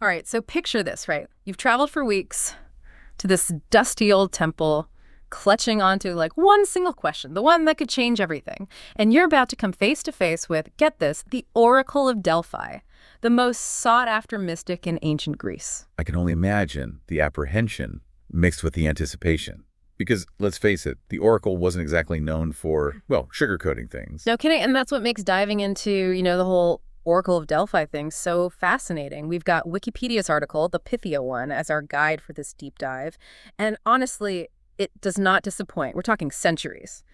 All right, so picture this, right? You've traveled for weeks to this dusty old temple, clutching onto like one single question, the one that could change everything. And you're about to come face to face with, get this, the Oracle of Delphi, the most sought-after mystic in ancient Greece. I can only imagine the apprehension mixed with the anticipation. Because, let's face it, the Oracle wasn't exactly known for, well, sugarcoating things. No kidding, and that's what makes diving into, the whole Oracle of Delphi thing so fascinating. We've got Wikipedia's article, the Pythia one, as our guide for this deep dive. And honestly, it does not disappoint. We're talking centuries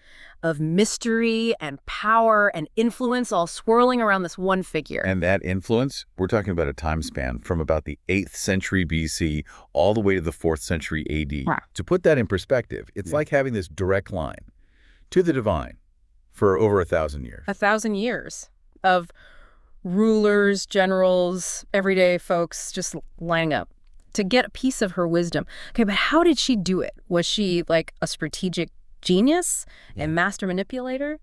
of mystery and power and influence all swirling around this one figure. And that influence, we're talking about a time span from about the 8th century BC all the way to the 4th century AD. Wow. To put that in perspective, it's like having this direct line to the divine for over 1,000 years. 1,000 years of rulers, generals, everyday folks just lining up to get a piece of her wisdom. Okay, but how did she do it? Was she like a strategic genius, a master manipulator?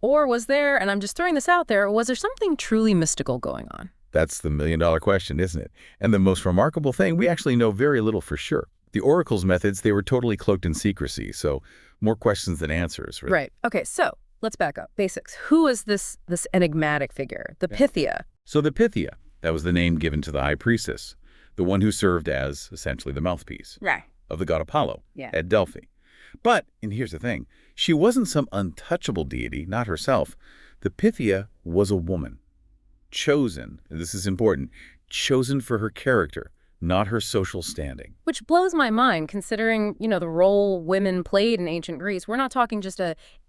Or was there, and I'm just throwing this out there, was there something truly mystical going on? That's the million-dollar question, isn't it? And the most remarkable thing, we actually know very little for sure. The oracle's methods, they were totally cloaked in secrecy, so more questions than answers, really. Right. Okay, so let's back up. Basics. Who is this enigmatic figure? The Pythia. So the Pythia, that was the name given to the high priestess, the one who served as, essentially, the mouthpiece of the god Apollo at Delphi. But, and here's the thing, she wasn't some untouchable deity, not herself. The Pythia was a woman, chosen, and this is important, chosen for her character, not her social standing. Which blows my mind, considering, the role women played in ancient Greece. We're not talking just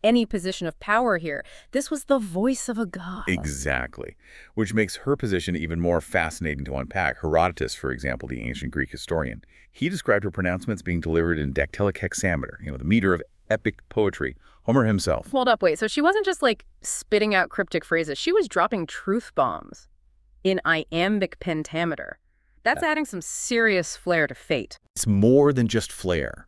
any position of power here. This was the voice of a god. Exactly. Which makes her position even more fascinating to unpack. Herodotus, for example, the ancient Greek historian, he described her pronouncements being delivered in dactylic hexameter, the meter of epic poetry. Homer himself. Hold up, wait. So she wasn't just like spitting out cryptic phrases. She was dropping truth bombs in iambic pentameter. That's adding some serious flair to fate. It's more than just flair.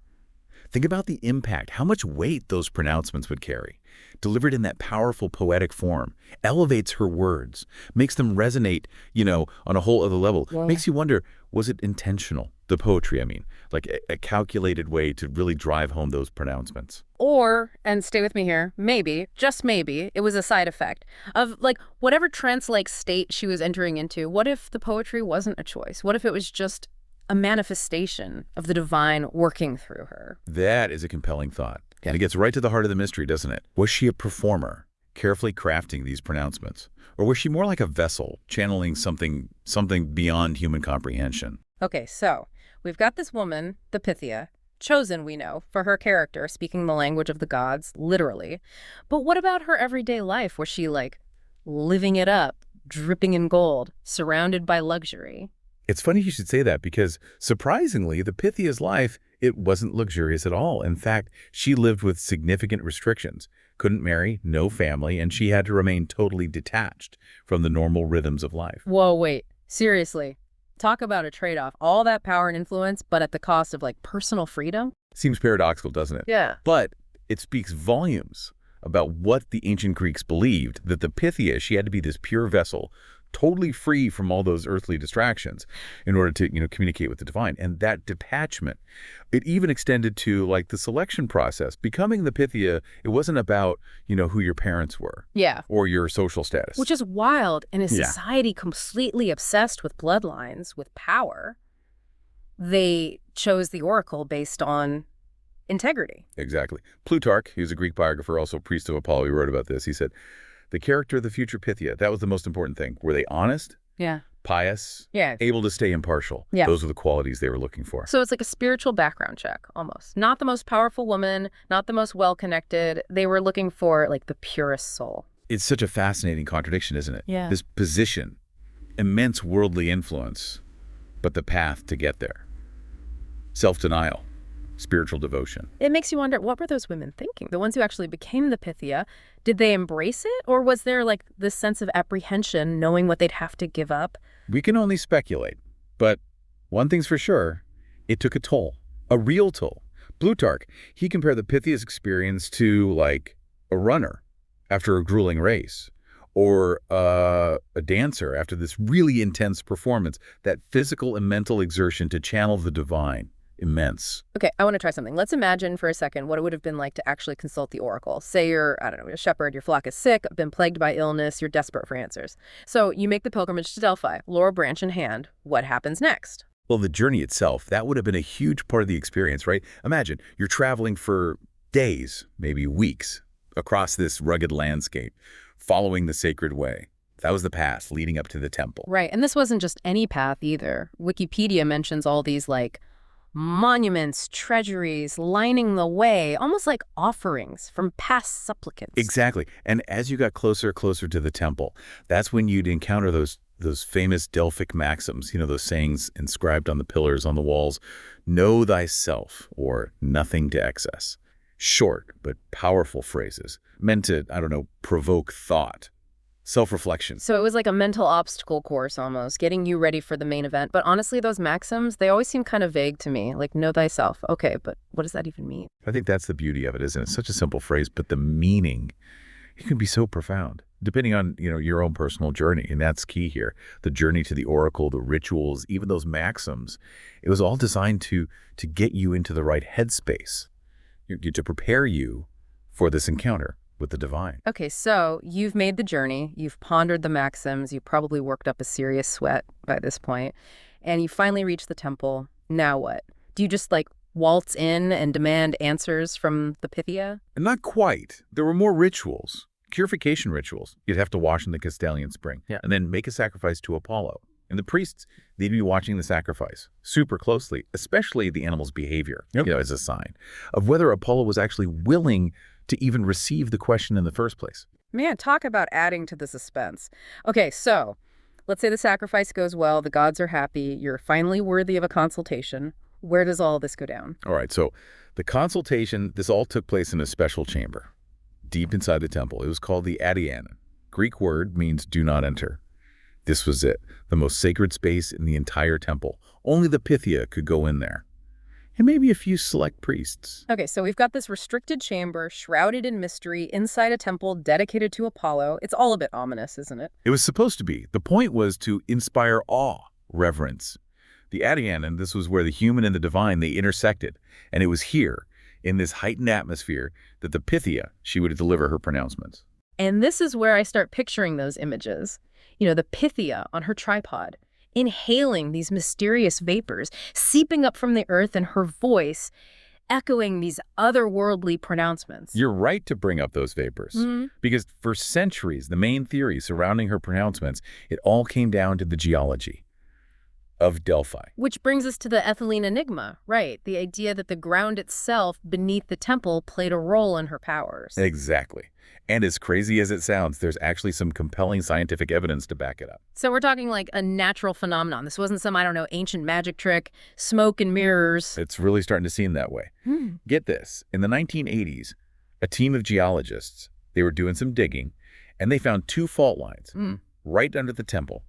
Think about the impact, how much weight those pronouncements would carry. Delivered in that powerful poetic form, elevates her words, makes them resonate, on a whole other level. Yeah. Makes you wonder, was it intentional? The poetry, I mean, like a calculated way to really drive home those pronouncements. Or, and stay with me here, maybe, just maybe, it was a side effect of like whatever trance-like state she was entering into. What if the poetry wasn't a choice? What if it was just a manifestation of the divine working through her? That is a compelling thought. And it gets right to the heart of the mystery, doesn't it? Was she a performer, carefully crafting these pronouncements? Or was she more like a vessel, channeling something beyond human comprehension? Okay, so we've got this woman, the Pythia, chosen, we know, for her character, speaking the language of the gods, literally. But what about her everyday life? Was she, like, living it up, dripping in gold, surrounded by luxury? It's funny you should say that because, surprisingly, the Pythia's life, it wasn't luxurious at all. In fact, she lived with significant restrictions, couldn't marry, no family, and she had to remain totally detached from the normal rhythms of life. Whoa, wait, seriously. Talk about a trade-off. All that power and influence, but at the cost of, like, personal freedom? Seems paradoxical, doesn't it? Yeah. But it speaks volumes about what the ancient Greeks believed, that the Pythia, she had to be this pure vessel, totally free from all those earthly distractions in order to, communicate with the divine. And that detachment, it even extended to like the selection process. Becoming the Pythia, it wasn't about, who your parents were. Yeah. Or your social status. Which is wild in a society completely obsessed with bloodlines, with power. They chose the oracle based on integrity. Exactly. Plutarch, he was a Greek biographer, also priest of Apollo, he wrote about this. He said, the character of the future Pythia, that was the most important thing. Were they honest? Yeah. Pious? Yeah. Able to stay impartial? Yeah. Those were the qualities they were looking for. So it's like a spiritual background check, almost. Not the most powerful woman, not the most well-connected. They were looking for, like, the purest soul. It's such a fascinating contradiction, isn't it? Yeah. This position, immense worldly influence, but the path to get there. Self-denial. Spiritual devotion. It makes you wonder, what were those women thinking? The ones who actually became the Pythia, did they embrace it? Or was there like this sense of apprehension, knowing what they'd have to give up? We can only speculate. But one thing's for sure, it took a toll. A real toll. Plutarch, he compared the Pythia's experience to like a runner after a grueling race. Or a dancer after this really intense performance, that physical and mental exertion to channel the divine, immense. Okay, I want to try something. Let's imagine for a second what it would have been like to actually consult the oracle. Say you're, I don't know, a shepherd, your flock is sick, been plagued by illness, you're desperate for answers. So you make the pilgrimage to Delphi, laurel branch in hand. What happens next? Well, the journey itself, that would have been a huge part of the experience, right? Imagine you're traveling for days, maybe weeks, across this rugged landscape, following the sacred way. That was the path leading up to the temple. Right, and this wasn't just any path either. Wikipedia mentions all these, like, monuments, treasuries, lining the way, almost like offerings from past supplicants. Exactly. And as you got closer to the temple, that's when you'd encounter those famous Delphic maxims, those sayings inscribed on the pillars, on the walls. Know thyself, or nothing to excess. Short but powerful phrases meant to, I don't know, provoke thought, self-reflection. So it was like a mental obstacle course almost, getting you ready for the main event. But honestly, those maxims, they always seem kind of vague to me. Like, know thyself. Okay, but what does that even mean? I think that's the beauty of it, isn't it? It's such a simple phrase, but the meaning, it can be so profound, depending on, your own personal journey. And that's key here. The journey to the oracle, the rituals, even those maxims, it was all designed to get you into the right headspace, to prepare you for this encounter with the divine. Okay, so you've made the journey, you've pondered the maxims, you probably worked up a serious sweat by this point, and you finally reach the temple. Now what? Do you just, like, waltz in and demand answers from the Pythia? And not quite. There were more rituals, purification rituals. You'd have to wash in the Castalian spring, and then make a sacrifice to Apollo. And the priests, they'd be watching the sacrifice super closely, especially the animal's behavior, as a sign of whether Apollo was actually willing to even receive the question in the first place. Man, talk about adding to the suspense. Okay, so let's say the sacrifice goes well, the gods are happy, you're finally worthy of a consultation. Where does all this go down? All right, so the consultation, this all took place in a special chamber, deep inside the temple. It was called the Adianon. Greek word means do not enter. This was it, the most sacred space in the entire temple. Only the Pythia could go in there. And maybe a few select priests. Okay, so we've got this restricted chamber, shrouded in mystery, inside a temple dedicated to Apollo. It's all a bit ominous, isn't it? It was supposed to be. The point was to inspire awe, reverence. The Adianon, this was where the human and the divine, they intersected. And it was here, in this heightened atmosphere, that the Pythia, she would deliver her pronouncements. And this is where I start picturing those images. The Pythia on her tripod, inhaling these mysterious vapors, seeping up from the earth, and her voice echoing these otherworldly pronouncements. You're right to bring up those vapors, because for centuries, the main theory surrounding her pronouncements, it all came down to the geology of Delphi. Which brings us to the ethylene enigma, right? The idea that the ground itself beneath the temple played a role in her powers. Exactly. And as crazy as it sounds, there's actually some compelling scientific evidence to back it up. So we're talking like a natural phenomenon. This wasn't some, I don't know, ancient magic trick, smoke and mirrors. It's really starting to seem that way. Get this. In the 1980s, a team of geologists, they were doing some digging, and they found two fault lines right under the temple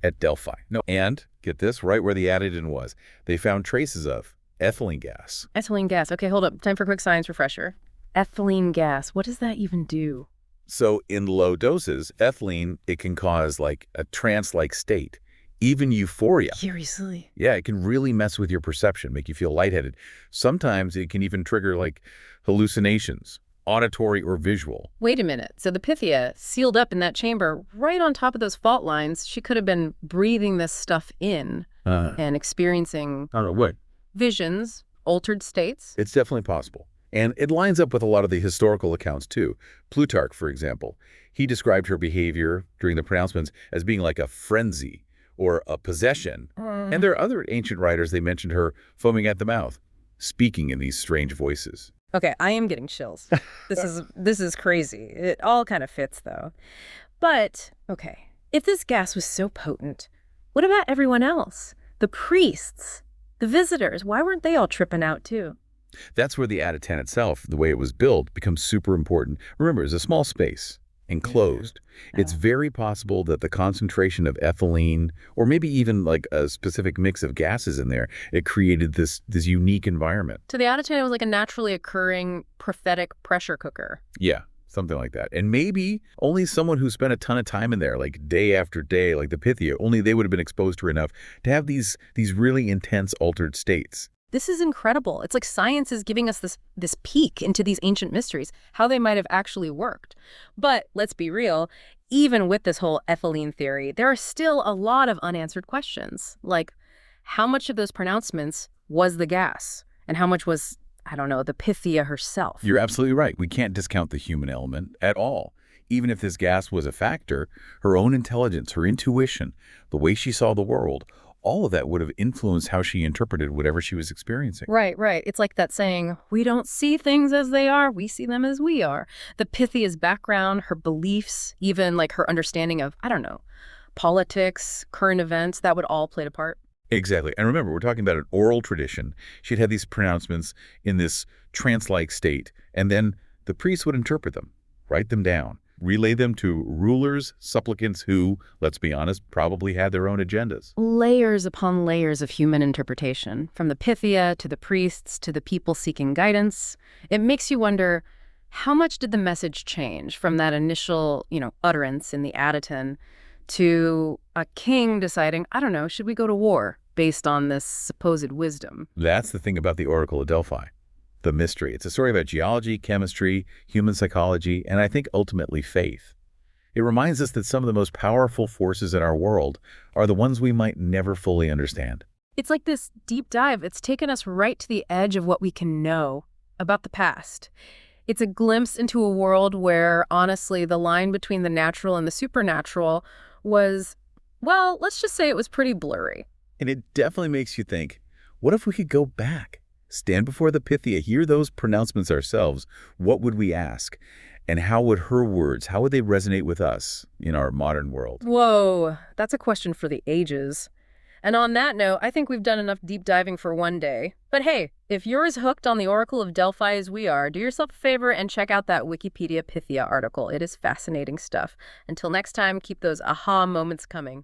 at Delphi. And, get this, right where the Adianon was, they found traces of ethylene gas. Ethylene gas. Okay, hold up. Time for a quick science refresher. Ethylene gas. What does that even do? So in low doses, ethylene, it can cause like a trance-like state, even euphoria. Seriously? Yeah, it can really mess with your perception, make you feel lightheaded. Sometimes it can even trigger like hallucinations, auditory or visual. Wait a minute. So the Pythia, sealed up in that chamber, right on top of those fault lines, she could have been breathing this stuff in and experiencing visions, altered states? It's definitely possible. And it lines up with a lot of the historical accounts, too. Plutarch, for example, he described her behavior during the pronouncements as being like a frenzy or a possession. And there are other ancient writers, they mentioned her foaming at the mouth, speaking in these strange voices. Okay, I am getting chills. This is crazy. It all kind of fits, though. But, okay, if this gas was so potent, what about everyone else? The priests, the visitors, why weren't they all tripping out, too? That's where the Adianon itself, the way it was built, becomes super important. Remember, it's a small space, enclosed. It's very possible that the concentration of ethylene, or maybe even like a specific mix of gases in there, it created this unique environment. So the Adianon was like a naturally occurring prophetic pressure cooker. Yeah. Something like that. And maybe only someone who spent a ton of time in there, like day after day, like the Pythia, only they would have been exposed to her enough to have these really intense altered states. This is incredible. It's like science is giving us this peek into these ancient mysteries, how they might have actually worked. But let's be real, even with this whole ethylene theory, there are still a lot of unanswered questions. Like, how much of those pronouncements was the gas? And how much was, I don't know, the Pythia herself? You're absolutely right. We can't discount the human element at all. Even if this gas was a factor, her own intelligence, her intuition, the way she saw the world, all of that would have influenced how she interpreted whatever she was experiencing. Right, right. It's like that saying, we don't see things as they are, we see them as we are. The Pythia's background, her beliefs, even like her understanding of, I don't know, politics, current events, that would all play a part. Exactly. And remember, we're talking about an oral tradition. She'd had these pronouncements in this trance-like state, and then the priest would interpret them, write them down, relay them to rulers, supplicants who, let's be honest, probably had their own agendas. Layers upon layers of human interpretation, from the Pythia to the priests to the people seeking guidance. It makes you wonder, how much did the message change from that initial, utterance in the Adyton to a king deciding, I don't know, should we go to war based on this supposed wisdom? That's the thing about the Oracle of Delphi. The mystery. It's a story about geology, chemistry, human psychology, and I think ultimately faith. It reminds us that some of the most powerful forces in our world are the ones we might never fully understand. It's like this deep dive. It's taken us right to the edge of what we can know about the past. It's a glimpse into a world where, honestly, the line between the natural and the supernatural was, well, let's just say it was pretty blurry. And it definitely makes you think, what if we could go back? Stand before the Pythia, hear those pronouncements ourselves. What would we ask? And how would her words, how would they resonate with us in our modern world? Whoa, that's a question for the ages. And on that note, I think we've done enough deep diving for one day. But hey, if you're as hooked on the Oracle of Delphi as we are, do yourself a favor and check out that Wikipedia Pythia article. It is fascinating stuff. Until next time, keep those aha moments coming.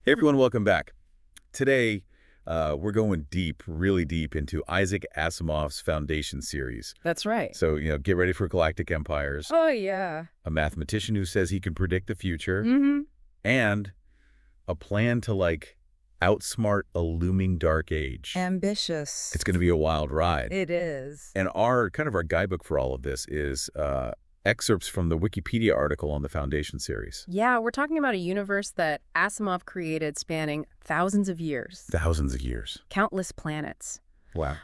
Hey everyone, welcome back. Today, we're going deep, really deep into Isaac Asimov's Foundation series. That's right. So, get ready for galactic empires. Oh, yeah. A mathematician who says he can predict the future. Mm-hmm. And a plan to, outsmart a looming dark age. Ambitious. It's going to be a wild ride. It is. And our guidebook for all of this is excerpts from the Wikipedia article on the Foundation series. Yeah, we're talking about a universe that Asimov created spanning thousands of years. Thousands of years. Countless planets. Wow.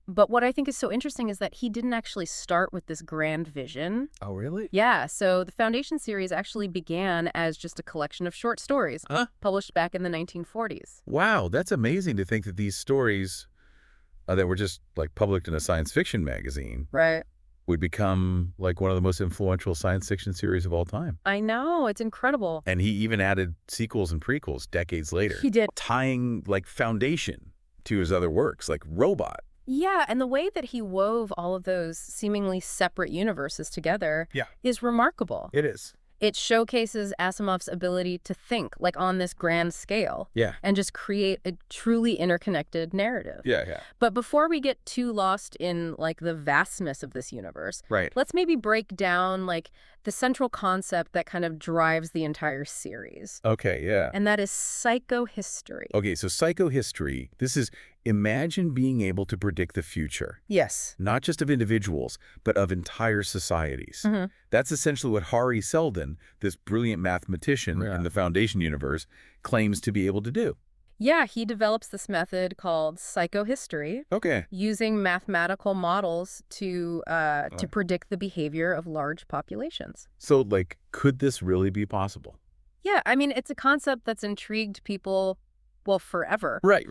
But what I think is so interesting is that he didn't actually start with this grand vision. Oh, really? Yeah, so the Foundation series actually began as just a collection of short stories published back in the 1940s. Wow, that's amazing to think that these stories that were just published in a science fiction magazine would become one of the most influential science fiction series of all time. I know, it's incredible. And he even added sequels and prequels decades later. He did. Tying Foundation to his other works, like Robot. Yeah, and the way that he wove all of those seemingly separate universes together is remarkable. It is. It showcases Asimov's ability to think on this grand scale and just create a truly interconnected narrative. Yeah. But before we get too lost in the vastness of this universe, let's maybe break down the central concept that kind of drives the entire series. Okay, yeah. And that is psychohistory. Okay, so psychohistory, this is imagine being able to predict the future. Yes. Not just of individuals, but of entire societies. Mm-hmm. That's essentially what Hari Seldon, this brilliant mathematician in the Foundation universe, claims to be able to do. Yeah, he develops this method called psychohistory. Okay. Using mathematical models to predict the behavior of large populations. So, could this really be possible? Yeah, I mean, it's a concept that's intrigued people, forever. Right.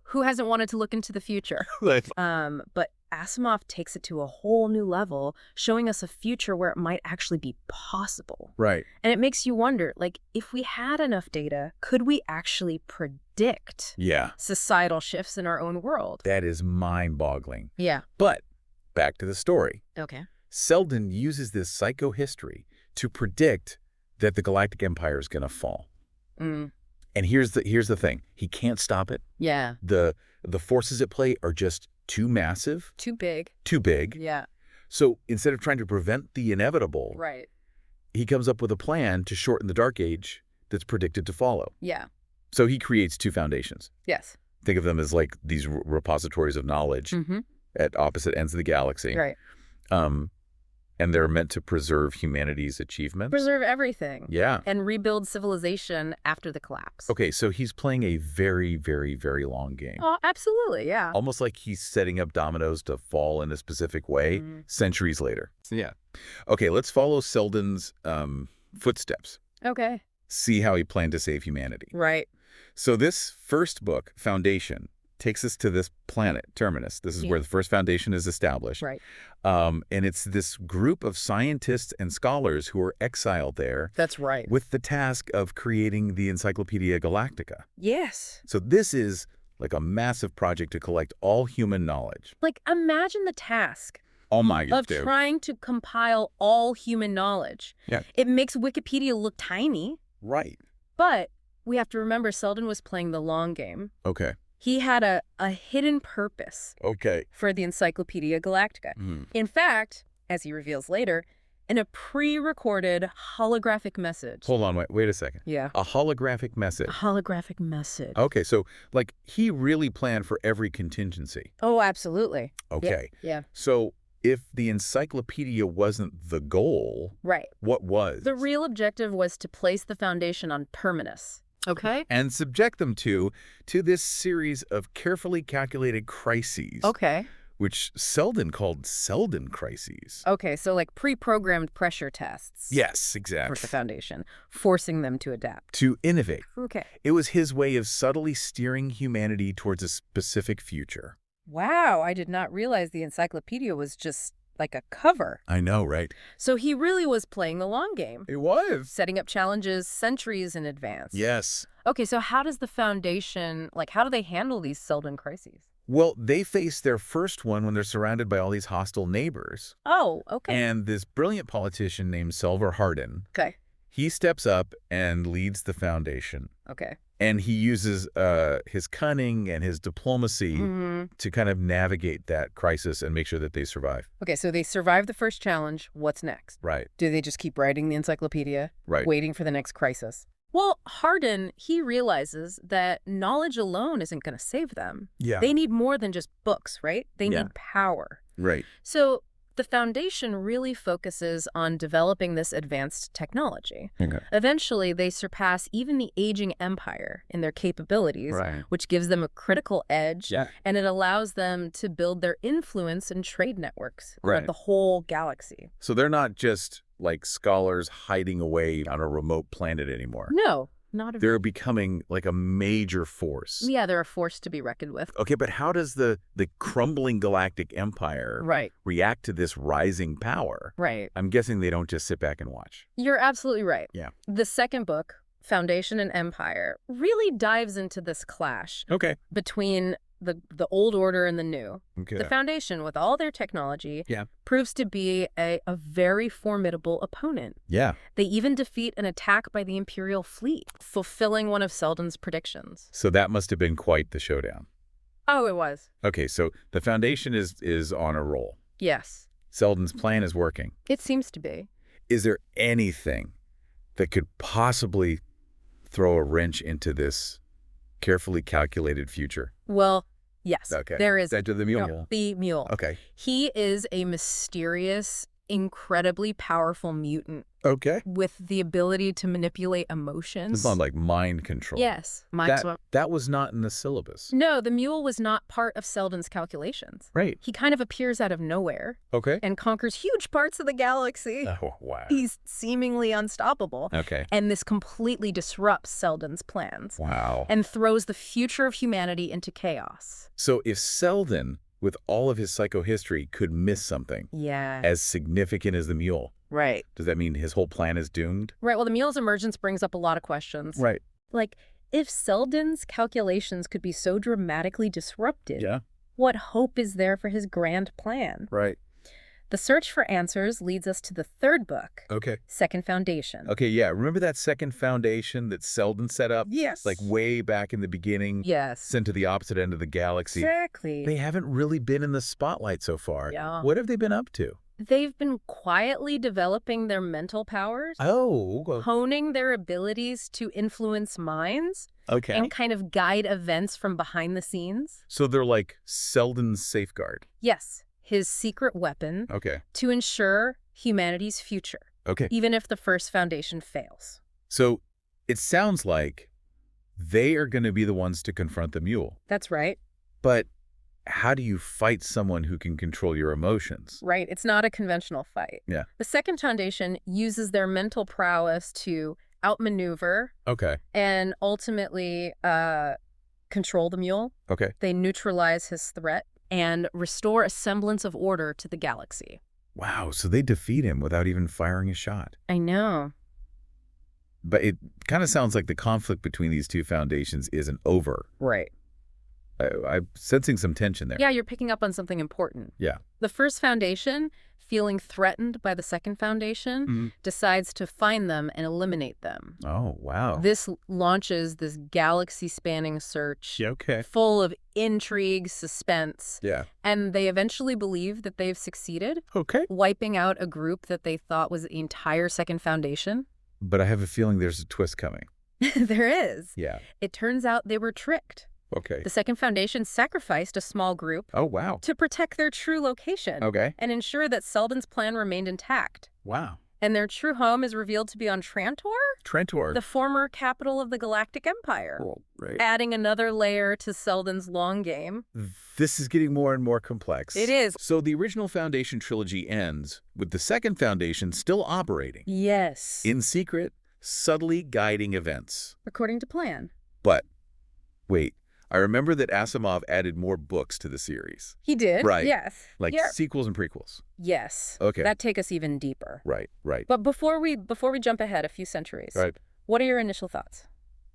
Who hasn't wanted to look into the future? But Asimov takes it to a whole new level, showing us a future where it might actually be possible. Right. And it makes you wonder, if we had enough data, could we actually predict societal shifts in our own world? That is mind-boggling. Yeah. But back to the story. Okay. Selden uses this psychohistory to predict that the Galactic Empire is going to fall. Mm. And here's the thing. He can't stop it. Yeah. The forces at play are just too massive. Too big. Too big. Yeah. So instead of trying to prevent the inevitable, right, he comes up with a plan to shorten the Dark Age that's predicted to follow. Yeah. So he creates two foundations. Yes. Think of them as like these repositories of knowledge at opposite ends of the galaxy. Right. And they're meant to preserve humanity's achievements. Preserve everything. Yeah. And rebuild civilization after the collapse. Okay, so he's playing a very, very, very long game. Oh, absolutely, yeah. Almost like he's setting up dominoes to fall in a specific way centuries later. Yeah. Okay, let's follow Selden's footsteps. Okay. See how he planned to save humanity. Right. So this first book, Foundation, takes us to this planet, Terminus. This is where the first foundation is established. Right. And it's this group of scientists and scholars who are exiled there. That's right. With the task of creating the Encyclopedia Galactica. Yes. So this is like a massive project to collect all human knowledge. Like, imagine the task of trying to compile all human knowledge. Yeah. It makes Wikipedia look tiny. Right. But we have to remember Selden was playing the long game. Okay. He had a hidden purpose for the Encyclopedia Galactica. In fact, as he reveals later, in a pre-recorded holographic message. Hold on, wait a second. Yeah. A holographic message. A holographic message. Okay, so like he really planned for every contingency. Oh, absolutely. Okay. Yeah. So if the encyclopedia wasn't the goal, right, what was? The real objective was to place the foundation on Terminus. Okay. And subject them to this series of carefully calculated crises. Okay. Which Selden called Selden crises. Okay, so like pre-programmed pressure tests. Yes, exactly. For the foundation, forcing them to adapt. To innovate. Okay. It was his way of subtly steering humanity towards a specific future. Wow, I did not realize the encyclopedia was just like a cover. I know, right? So he really was playing the long game. It was. Setting up challenges centuries in advance. Yes. Okay, so how does the foundation, how do they handle these Selden crises? Well, they face their first one when they're surrounded by all these hostile neighbors. Oh, okay. And this brilliant politician named Selvar Hardin. Okay. He steps up and leads the foundation. Okay. And he uses his cunning and his diplomacy to kind of navigate that crisis and make sure that they survive. Okay, so they survive the first challenge. What's next? Right. Do they just keep writing the encyclopedia? Right. Waiting for the next crisis? Well, Hardin, he realizes that knowledge alone isn't going to save them. Yeah. They need more than just books, right? They need power. Right. So the foundation really focuses on developing this advanced technology. Okay. Eventually, they surpass even the aging empire in their capabilities, which gives them a critical edge, and it allows them to build their influence and trade networks throughout the whole galaxy. So they're not just like scholars hiding away on a remote planet anymore. No, not at all. They're becoming like a major force. Yeah, they're a force to be reckoned with. Okay, but how does the crumbling galactic empire react to this rising power? Right. I'm guessing they don't just sit back and watch. You're absolutely right. Yeah. The second book, Foundation and Empire, really dives into this clash between the old order and the new. Okay. The Foundation, with all their technology, proves to be a very formidable opponent. Yeah. They even defeat an attack by the Imperial fleet, fulfilling one of Selden's predictions. So that must have been quite the showdown. Oh, it was. Okay, so the Foundation is on a roll. Yes. Selden's plan is working. It seems to be. Is there anything that could possibly throw a wrench into this carefully calculated future? Well, yes. Okay. There is. That to the mule. No, the mule. Okay. He is a mysterious, incredibly powerful mutant. Okay. With the ability to manipulate emotions. It's not like mind control. Yes. That was not in the syllabus. No, the mule was not part of Selden's calculations. Right. He kind of appears out of nowhere. Okay. And conquers huge parts of the galaxy. Oh, wow. He's seemingly unstoppable. Okay. And this completely disrupts Selden's plans. Wow. And throws the future of humanity into chaos. So if Selden, with all of his psychohistory, could miss something as significant as the mule, right, does that mean his whole plan is doomed? Right. Well, the mule's emergence brings up a lot of questions. Right. Like, if Selden's calculations could be so dramatically disrupted, Yeah. what hope is there for his grand plan? Right. The search for answers leads us to the third book. Okay. Second Foundation. Okay, yeah. Remember that second foundation that Selden set up? Yes. Like way back in the beginning? Yes. Sent to the opposite end of the galaxy? Exactly. They haven't really been in the spotlight so far. Yeah. What have they been up to? They've been quietly developing their mental powers. Oh. Honing their abilities to influence minds. Okay. And kind of guide events from behind the scenes. So they're like Selden's safeguard? Yes. His secret weapon. Okay. To ensure humanity's future. Okay. Even if the first foundation fails. So it sounds like they are going to be the ones to confront the mule. That's right. But how do you fight someone who can control your emotions? Right. It's not a conventional fight. Yeah. The second foundation uses their mental prowess to outmaneuver. Okay. And ultimately control the mule. Okay. They neutralize his threat and restore a semblance of order to the galaxy. Wow, so they defeat him without even firing a shot. I know. But it kind of sounds like the conflict between these two foundations isn't over. Right. I'm sensing some tension there. Yeah, you're picking up on something important. Yeah. The first foundation, feeling threatened by the second foundation, decides to find them and eliminate them. Oh, wow. This launches this galaxy-spanning search. Yeah, okay. Full of intrigue, suspense. Yeah. And they eventually believe that they've succeeded. Okay. Wiping out a group that they thought was the entire second foundation. But I have a feeling there's a twist coming. There is. Yeah. It turns out they were tricked. Okay. The second foundation sacrificed a small group. Oh, wow. To protect their true location. Okay. And ensure that Selden's plan remained intact. Wow. And their true home is revealed to be on Trantor? Trantor. The former capital of the Galactic Empire. Cool. Right. Adding another layer to Selden's long game. This is getting more and more complex. It is. So the original Foundation trilogy ends with the second Foundation still operating. Yes. In secret, subtly guiding events. According to plan. But, wait. I remember that Asimov added more books to the series. He did, right. Yes. Like sequels and prequels. Yes. Okay. That take us even deeper. Right, right. But before we jump ahead a few centuries, right. What are your initial thoughts?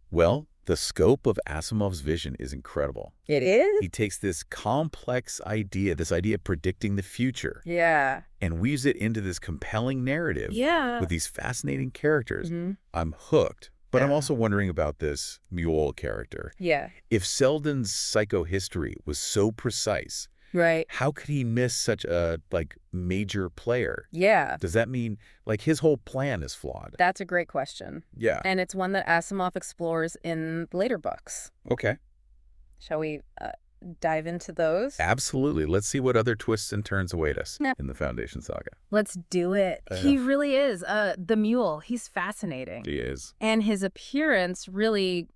Well, the scope of Asimov's vision is incredible. It is? He takes this complex idea, this idea of predicting the future. Yeah. And weaves it into this compelling narrative. Yeah. With these fascinating characters. I'm hooked. But I'm also wondering about this mule character. Yeah. If Selden's psychohistory was so precise, right, how could he miss such a, major player? Yeah. Does that mean, his whole plan is flawed? That's a great question. Yeah. And it's one that Asimov explores in later books. Okay. Shall we dive into those? Absolutely. Let's see what other twists and turns await us in the Foundation saga. Let's do it. He really is. The mule, he's fascinating. He is. And his appearance really,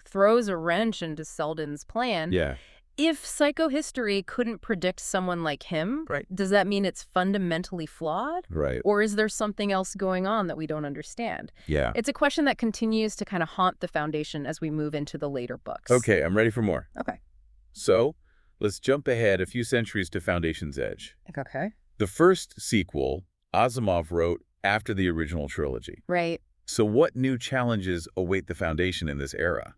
throws a wrench into Selden's plan. Yeah. If psychohistory couldn't predict someone like him, right, does that mean it's fundamentally flawed? Right. Or is there something else going on that we don't understand? Yeah. It's a question that continues to kind of haunt the Foundation as we move into the later books. Okay, I'm ready for more. Okay. So, let's jump ahead a few centuries to Foundation's Edge. Okay. The first sequel, Asimov wrote after the original trilogy. Right. So what new challenges await the Foundation in this era?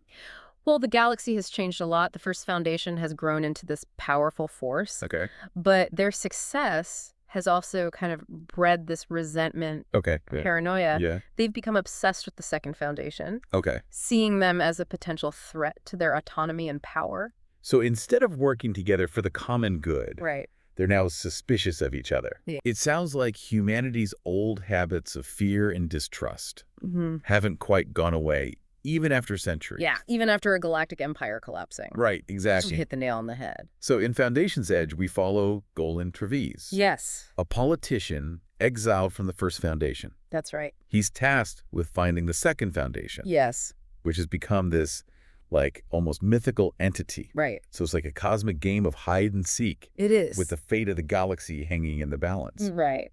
Well, the galaxy has changed a lot. The first Foundation has grown into this powerful force. Okay. But their success has also kind of bred this resentment, paranoia. Yeah. They've become obsessed with the second Foundation. Okay. Seeing them as a potential threat to their autonomy and power. So instead of working together for the common good, right, they're now suspicious of each other. Yeah. It sounds like humanity's old habits of fear and distrust haven't quite gone away, even after centuries. Yeah, even after a galactic empire collapsing. Right, exactly. Just hit the nail on the head. So in Foundation's Edge, we follow Goldie Trevize. Yes. A politician exiled from the first Foundation. That's right. He's tasked with finding the second Foundation. Yes. Which has become this, almost mythical entity. Right. So it's like a cosmic game of hide and seek. It is. With the fate of the galaxy hanging in the balance. Right.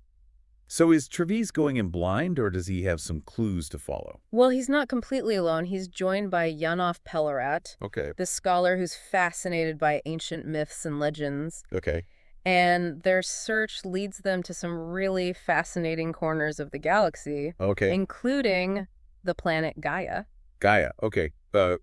So is Trevize going in blind, or does he have some clues to follow? Well, he's not completely alone. He's joined by Yanov Pellerat, the scholar who's fascinated by ancient myths and legends. Okay. And their search leads them to some really fascinating corners of the galaxy. Okay. Including the planet Gaia. Gaia. Okay.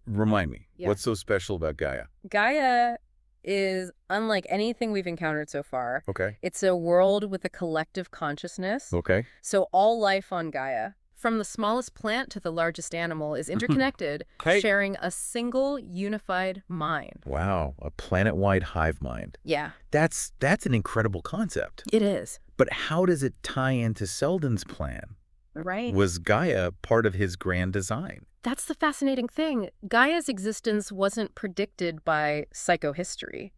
Remind me. Yeah. What's so special about Gaia? Gaia is unlike anything we've encountered so far. Okay. It's a world with a collective consciousness. Okay. So all life on Gaia, from the smallest plant to the largest animal, is interconnected, sharing a single unified mind. Wow, a planet-wide hive mind. Yeah. That's an incredible concept. It is. But how does it tie into Selden's plan? Right. Was Gaia part of his grand design? That's the fascinating thing. Gaia's existence wasn't predicted by psychohistory.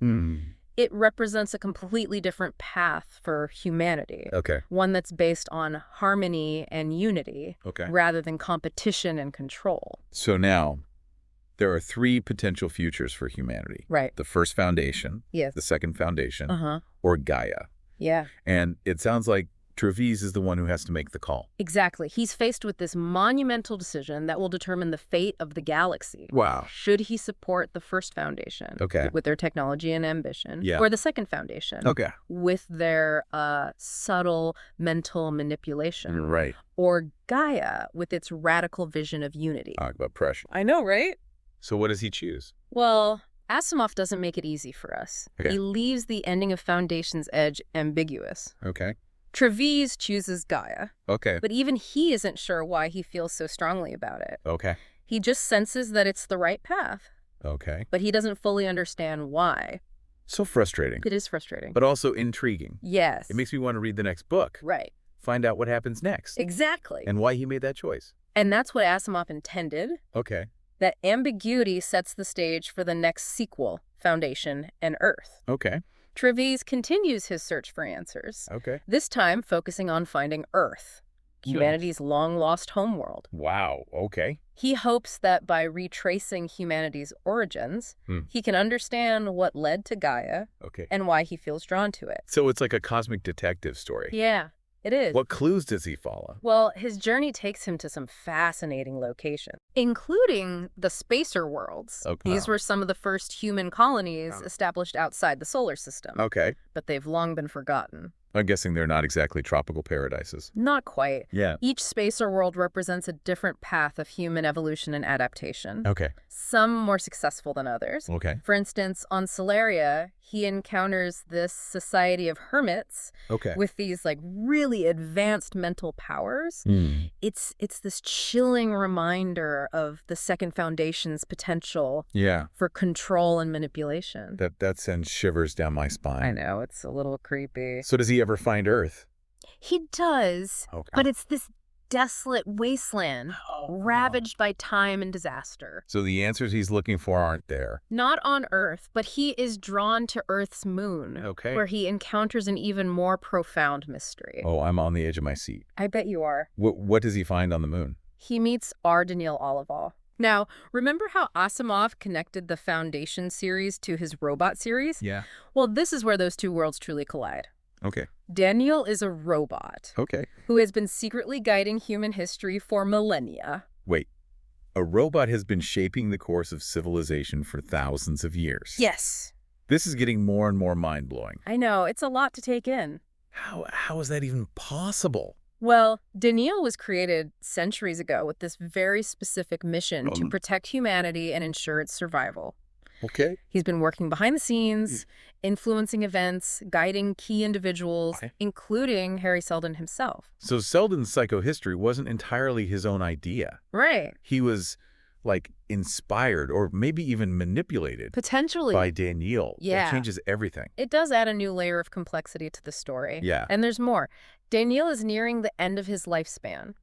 It represents a completely different path for humanity. Okay. One that's based on harmony and unity, rather than competition and control. So now, there are 3 potential futures for humanity. Right. The first foundation, yes. the second foundation, or Gaia. Yeah. And it sounds like Travis is the one who has to make the call. Exactly. He's faced with this monumental decision that will determine the fate of the galaxy. Wow. Should he support the first foundation with their technology and ambition, or the second foundation with their subtle mental manipulation, right? Or Gaia with its radical vision of unity? Talk about pressure. I know, right? So what does he choose? Well, Asimov doesn't make it easy for us. He leaves the ending of Foundation's Edge ambiguous. Travis chooses Gaia. But even he isn't sure why he feels so strongly about it. He just senses that it's the right path. But he doesn't fully understand why. So frustrating. It is frustrating. But also intriguing. Yes. It makes me want to read the next book. Right. Find out what happens next. Exactly. And why he made that choice. And that's what Asimov intended. That ambiguity sets the stage for the next sequel, Foundation and Earth. Travis continues his search for answers. This time focusing on finding Earth, humanity's long-lost homeworld. Wow. He hopes that by retracing humanity's origins, he can understand what led to Gaia and why he feels drawn to it. So it's like a cosmic detective story. Yeah, it is. What clues does he follow? Well, his journey takes him to some fascinating locations, including the spacer worlds. These were some of the first human colonies established outside the solar system. But they've long been forgotten. I'm guessing they're not exactly tropical paradises. Not quite. Yeah. Each spacer world represents a different path of human evolution and adaptation. Okay. Some more successful than others. Okay. For instance, on Solaria, he encounters this society of hermits with these like really advanced mental powers. It's this chilling reminder of the Second Foundation's potential for control and manipulation. That sends shivers down my spine. I know, it's a little creepy. So does he ever find Earth? He does, but it's this desolate wasteland, ravaged by time and disaster. So the answers he's looking for aren't there. Not on Earth, but he is drawn to Earth's moon, where he encounters an even more profound mystery. Oh, I'm on the edge of my seat. I bet you are. What does he find on the moon? He meets R. Daniil Olival. Now, remember how Asimov connected the Foundation series to his robot series? Yeah. Well, this is where those two worlds truly collide. Daniel is a robot who has been secretly guiding human history for millennia. Wait, a robot has been shaping the course of civilization for thousands of years. Yes. This is getting more and more mind-blowing. I know, it's a lot to take in. How is that even possible? Well, Daniil was created centuries ago with this very specific mission to protect humanity and ensure its survival. He's been working behind the scenes, influencing events, guiding key individuals, including Harry Seldon himself. So Selden's psychohistory wasn't entirely his own idea. Right. He was, like, inspired or maybe even manipulated. Potentially. By Daniil. Yeah. That changes everything. It does add a new layer of complexity to the story. Yeah. And there's more. Daniil is nearing the end of his lifespan.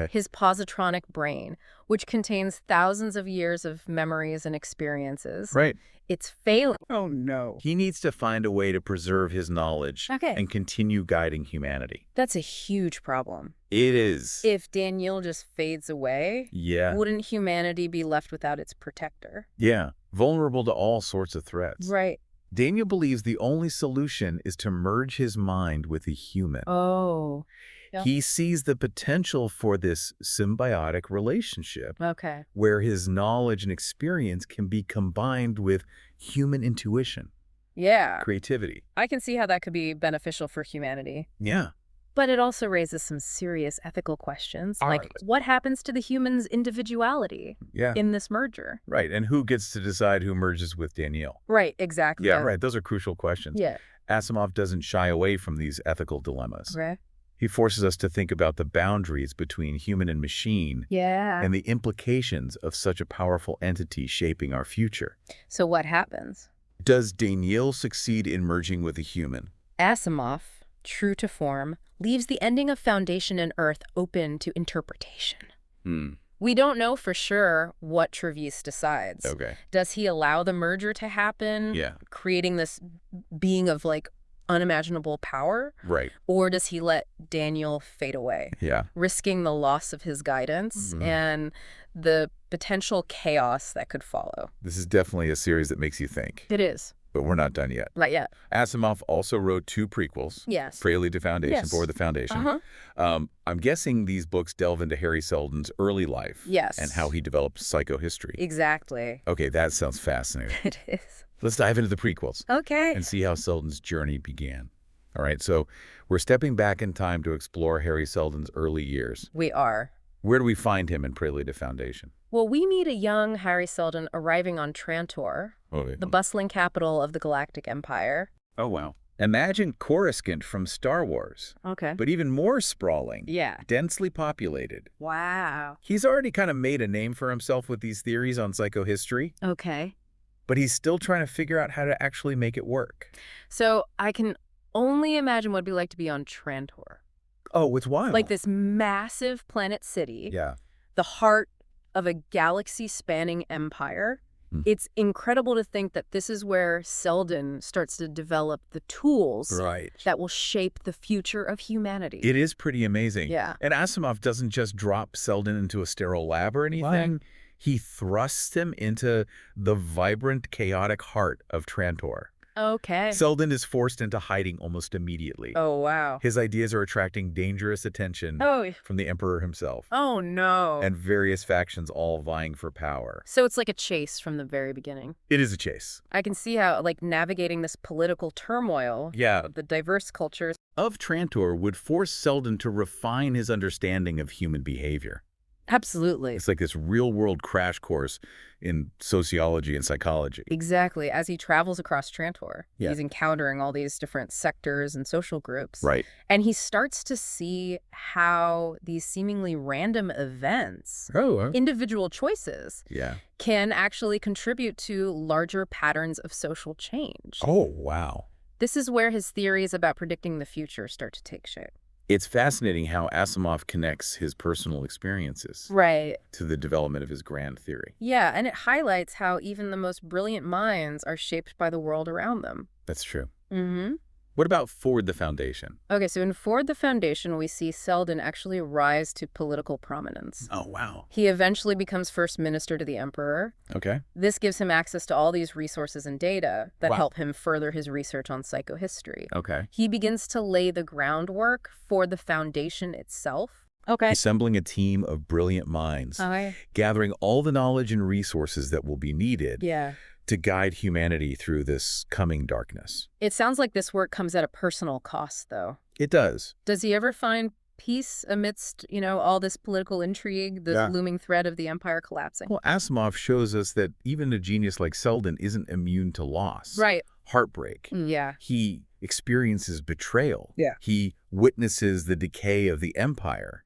His positronic brain, which contains thousands of years of memories and experiences. Right. It's failing. Oh, no. He needs to find a way to preserve his knowledge and continue guiding humanity. That's a huge problem. It is. If Daniil just fades away, wouldn't humanity be left without its protector? Yeah. Vulnerable to all sorts of threats. Right. Daniel believes the only solution is to merge his mind with a human. Oh. Yeah. He sees the potential for this symbiotic relationship where his knowledge and experience can be combined with human intuition. Yeah. Creativity. I can see how that could be beneficial for humanity. Yeah. But it also raises some serious ethical questions, All like right. what happens to the human's individuality Yeah. in this merger? Right. And who gets to decide who merges with Danielle? Right, exactly. Yeah, right. Those are crucial questions. Yeah. Asimov doesn't shy away from these ethical dilemmas. Okay. He forces us to think about the boundaries between human and machine Yeah. and the implications of such a powerful entity shaping our future. So what happens? Does Danielle succeed in merging with a human? Asimov, true to form, leaves the ending of Foundation and Earth open to interpretation. We don't know for sure what Trevize decides. Okay. Does he allow the merger to happen, Yeah. creating this being of, like, unimaginable power? Right. Or does he let Daniel fade away, Yeah. risking the loss of his guidance and the potential chaos that could follow? This is definitely a series that makes you think. It is. But we're not done yet. Not yet. Asimov also wrote 2 prequels. Yes. Prelude to Foundation, Yes. For the Foundation. I'm guessing these books delve into Harry Seldon's early life. Yes. And how he developed psychohistory. Exactly. Okay, that sounds fascinating. It is. Let's dive into the prequels. Okay. And see how Seldon's journey began. All right, so we're stepping back in time to explore Harry Seldon's early years. We are. Where do we find him in Prelude to Foundation? Well, we meet a young Harry Seldon arriving on Trantor, the bustling capital of the Galactic Empire. Oh, wow. Imagine Coruscant from Star Wars. Okay. But even more sprawling. Yeah. Densely populated. Wow. He's already kind of made a name for himself with these theories on psychohistory, Okay. but he's still trying to figure out how to actually make it work. So I can only imagine what it'd be like to be on Trantor. Oh, it's wild. Like this massive planet city, Yeah. the heart of a galaxy-spanning empire. It's incredible to think that this is where Seldon starts to develop the tools that will shape the future of humanity. It is pretty amazing. Yeah. And Asimov doesn't just drop Seldon into a sterile lab or anything. Right. He thrusts him into the vibrant, chaotic heart of Trantor. Okay. Seldon is forced into hiding almost immediately. Oh, wow. His ideas are attracting dangerous attention from the Emperor himself. Oh, no. And various factions all vying for power. So it's like a chase from the very beginning. It is a chase. I can see how, like, navigating this political turmoil, the diverse cultures of Trantor would force Seldon to refine his understanding of human behavior. Absolutely. It's like this real-world crash course in sociology and psychology. Exactly. As he travels across Trantor, he's encountering all these different sectors and social groups. Right. And he starts to see how these seemingly random events, individual choices, can actually contribute to larger patterns of social change. Oh, wow. This is where his theories about predicting the future start to take shape. It's fascinating how Asimov connects his personal experiences to the development of his grand theory. Yeah, and it highlights how even the most brilliant minds are shaped by the world around them. That's true. What about Forward the Foundation? Okay, so in Forward the Foundation, we see Seldon actually rise to political prominence. Oh, wow. He eventually becomes first minister to the Emperor. Okay. This gives him access to all these resources and data that help him further his research on psychohistory. Okay. He begins to lay the groundwork for the Foundation itself. Okay. Assembling a team of brilliant minds, gathering all the knowledge and resources that will be needed to guide humanity through this coming darkness. It sounds like this work comes at a personal cost, though. It does. Does he ever find peace amidst, all this political intrigue, the looming threat of the empire collapsing? Well, Asimov shows us that even a genius like Seldon isn't immune to loss. Right. Heartbreak. Yeah. He experiences betrayal. Yeah. He witnesses the decay of the empire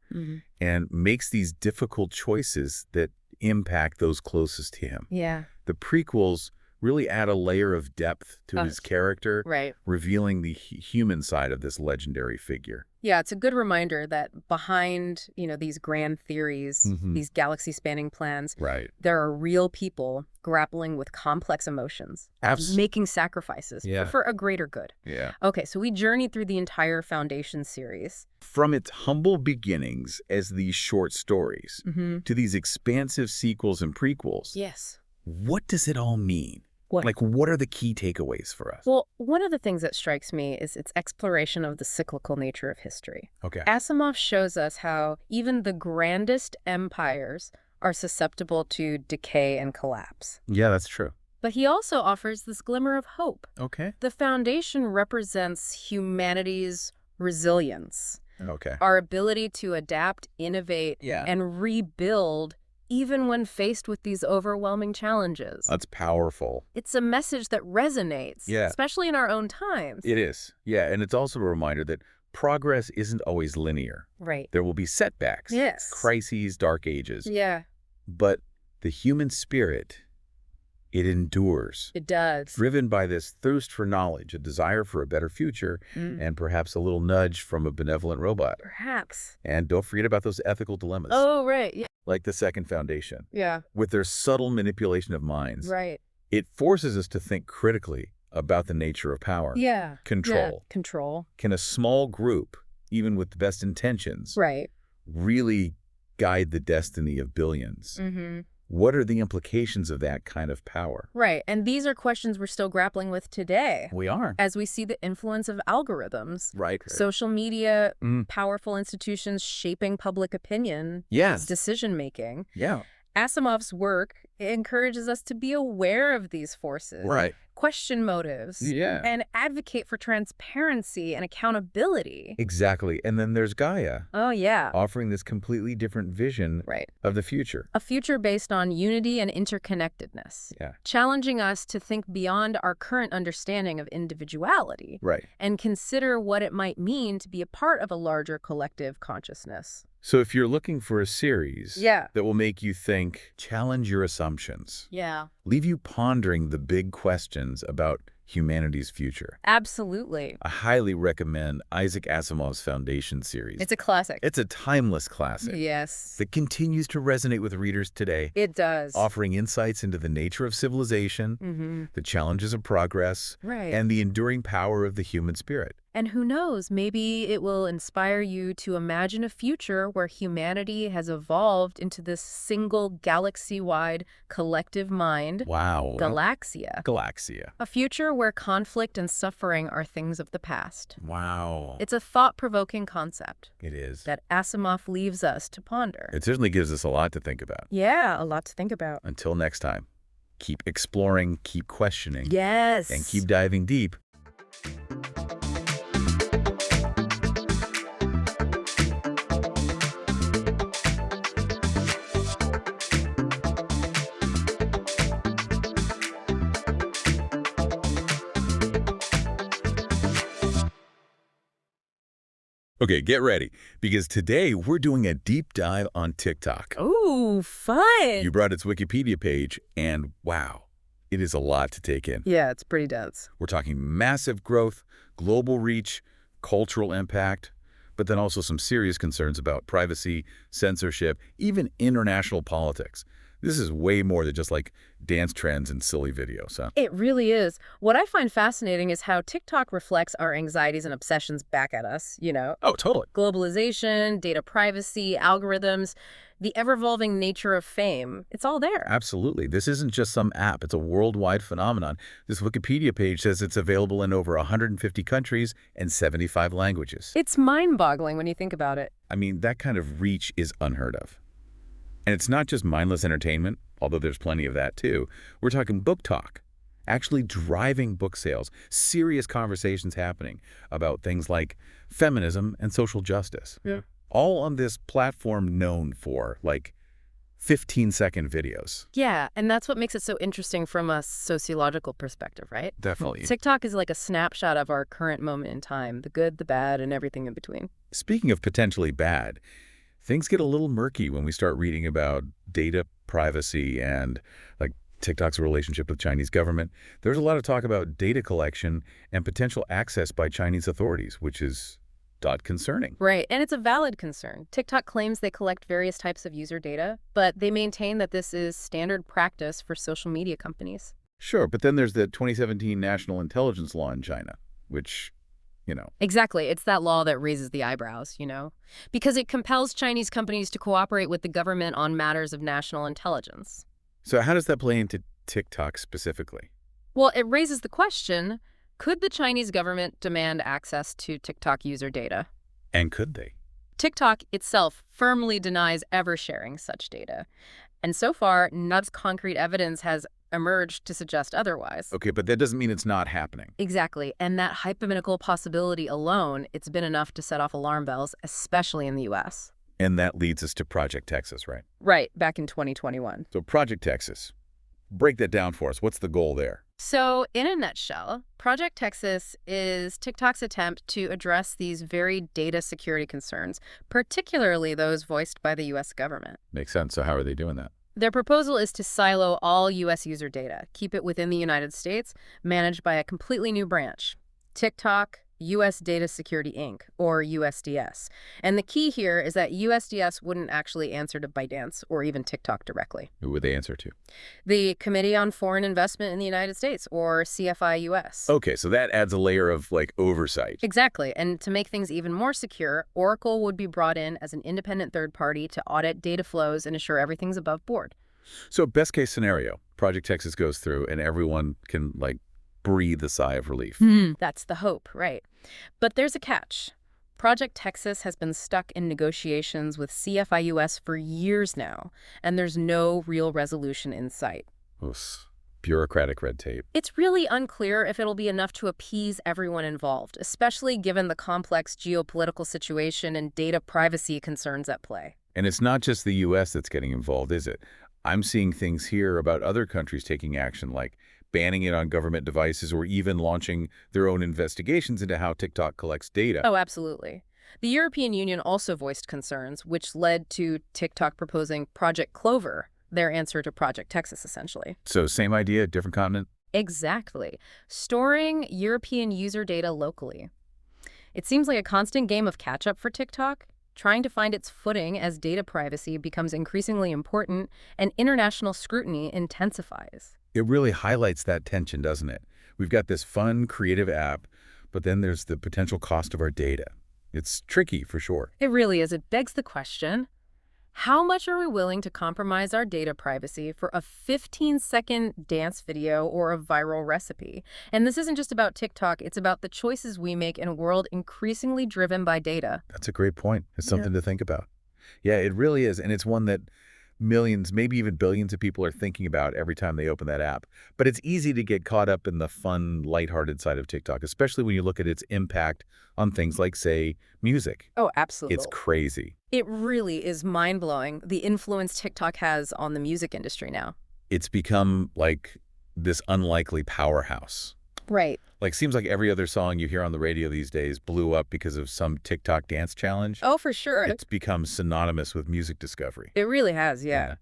and makes these difficult choices that impact those closest to him. Yeah. The prequels really add a layer of depth to his character, revealing the human side of this legendary figure. Yeah, it's a good reminder that behind, these grand theories, these galaxy-spanning plans, there are real people grappling with complex emotions, making sacrifices for a greater good. Yeah. Okay, so we journeyed through the entire Foundation series. From its humble beginnings as these short stories to these expansive sequels and prequels. Yes. What does it all mean? What are the key takeaways for us? Well, one of the things that strikes me is its exploration of the cyclical nature of history. Okay. Asimov shows us how even the grandest empires are susceptible to decay and collapse. Yeah, that's true. But he also offers this glimmer of hope. Okay. The Foundation represents humanity's resilience, Okay. Our ability to adapt, innovate, and rebuild even when faced with these overwhelming challenges. That's powerful. It's a message that resonates, Yeah. especially in our own times. It is. Yeah, and it's also a reminder that progress isn't always linear. Right. There will be setbacks, Yes. crises, dark ages. Yeah. But the human spirit, it endures. It does. Driven by this thirst for knowledge, a desire for a better future, and perhaps a little nudge from a benevolent robot. Perhaps. And don't forget about those ethical dilemmas. Oh, right. Yeah. Like the Second Foundation. Yeah. With their subtle manipulation of minds. Right. It forces us to think critically about the nature of power. Yeah. Control. Yeah. Control. Can a small group, even with the best intentions, Right. really guide the destiny of billions? What are the implications of that kind of power? Right. And these are questions we're still grappling with today. We are. As we see the influence of algorithms, Right. social media, powerful institutions shaping public opinion, Yes. decision-making. Yeah. Asimov's work encourages us to be aware of these forces, Right. question motives, and advocate for transparency and accountability. Exactly. And then there's Gaia. Oh, yeah. Offering this completely different vision of the future. A future based on unity and interconnectedness. Yeah. Challenging us to think beyond our current understanding of individuality. Right. And consider what it might mean to be a part of a larger collective consciousness. So if you're looking for a series that will make you think, challenge your assumptions, leave you pondering the big questions about humanity's future, Absolutely. I highly recommend Isaac Asimov's Foundation series. It's a classic. It's a timeless classic Yes. that continues to resonate with readers today, It does. offering insights into the nature of civilization, the challenges of progress, Right. and the enduring power of the human spirit. And who knows, maybe it will inspire you to imagine a future where humanity has evolved into this single galaxy-wide collective mind, Wow. Galaxia. Galaxia. A future where conflict and suffering are things of the past. Wow. It's a thought-provoking concept It is. that Asimov leaves us to ponder. It certainly gives us a lot to think about. Yeah, a lot to think about. Until next time, keep exploring, keep questioning, Yes. and keep diving deep. Okay, get ready, because today we're doing a deep dive on TikTok. Ooh, fun. You brought its Wikipedia page, and wow, it is a lot to take in. Yeah, it's pretty dense. We're talking massive growth, global reach, cultural impact, but then also some serious concerns about privacy, censorship, even international politics. This is way more than just like dance trends and silly videos, huh? It really is. What I find fascinating is how TikTok reflects our anxieties and obsessions back at us, Oh, totally. Globalization, data privacy, algorithms, the ever-evolving nature of fame. It's all there. Absolutely. This isn't just some app. It's a worldwide phenomenon. This Wikipedia page says it's available in over 150 countries and 75 languages. It's mind-boggling when you think about it. I mean, that kind of reach is unheard of. And it's not just mindless entertainment, although there's plenty of that too. We're talking book talk, actually driving book sales, serious conversations happening about things like feminism and social justice. Yeah. All on this platform known for, like, 15-second videos. Yeah, and that's what makes it so interesting from a sociological perspective, right? Definitely. TikTok is like a snapshot of our current moment in time, the good, the bad, and everything in between. Speaking of potentially bad, things get a little murky when we start reading about data privacy and, like, TikTok's relationship with Chinese government. There's a lot of talk about data collection and potential access by Chinese authorities, which is concerning. Right, and it's a valid concern. TikTok claims they collect various types of user data, but they maintain that this is standard practice for social media companies. Sure, but then there's the 2017 National Intelligence Law in China, which, Exactly. It's that law that raises the eyebrows, because it compels Chinese companies to cooperate with the government on matters of national intelligence. So how does that play into TikTok specifically? Well, it raises the question, could the Chinese government demand access to TikTok user data? And could they? TikTok itself firmly denies ever sharing such data. And so far, none concrete evidence has emerged to suggest otherwise. Okay, but that doesn't mean it's not happening. Exactly. And that hypothetical possibility alone, it's been enough to set off alarm bells, especially in the U.S. And that leads us to Project Texas, right? Right, back in 2021. So Project Texas, break that down for us. What's the goal there? So in a nutshell, Project Texas is TikTok's attempt to address these very data security concerns, particularly those voiced by the U.S. government. Makes sense. So how are they doing that? Their proposal is to silo all U.S. user data, keep it within the United States, managed by a completely new branch, TikTok U.S. Data Security Inc., or USDS. And the key here is that USDS wouldn't actually answer to ByteDance or even TikTok directly. Who would they answer to? The Committee on Foreign Investment in the United States, or CFI-US. Okay, so that adds a layer of, oversight. Exactly. And to make things even more secure, Oracle would be brought in as an independent third party to audit data flows and assure everything's above board. So best case scenario, Project Texas goes through and everyone can, breathe a sigh of relief. That's the hope, right? But there's a catch. Project Texas has been stuck in negotiations with CFI-US for years now, and there's no real resolution in sight. Oof. Bureaucratic red tape. It's really unclear if it'll be enough to appease everyone involved, especially given the complex geopolitical situation and data privacy concerns at play. And it's not just the U.S. that's getting involved, is it? I'm seeing things here about other countries taking action, like banning it on government devices or even launching their own investigations into how TikTok collects data. Oh, absolutely. The European Union also voiced concerns, which led to TikTok proposing Project Clover, their answer to Project Texas, essentially. So same idea, different continent? Exactly. Storing European user data locally. It seems like a constant game of catch-up for TikTok, trying to find its footing as data privacy becomes increasingly important and international scrutiny intensifies. It really highlights that tension, doesn't it? We've got this fun, creative app, but then there's the potential cost of our data. It's tricky, for sure. It really is. It begs the question, how much are we willing to compromise our data privacy for a 15-second dance video or a viral recipe? And this isn't just about TikTok. It's about the choices we make in a world increasingly driven by data. That's a great point. It's something to think about. Yeah, it really is. And it's one that millions, maybe even billions of people are thinking about every time they open that app. But it's easy to get caught up in the fun, lighthearted side of TikTok, especially when you look at its impact on things like, say, music. Oh, absolutely. It's crazy. It really is mind-blowing, the influence TikTok has on the music industry now. It's become like this unlikely powerhouse. Right. Seems like every other song you hear on the radio these days blew up because of some TikTok dance challenge. Oh, for sure. It's become synonymous with music discovery. It really has, yeah.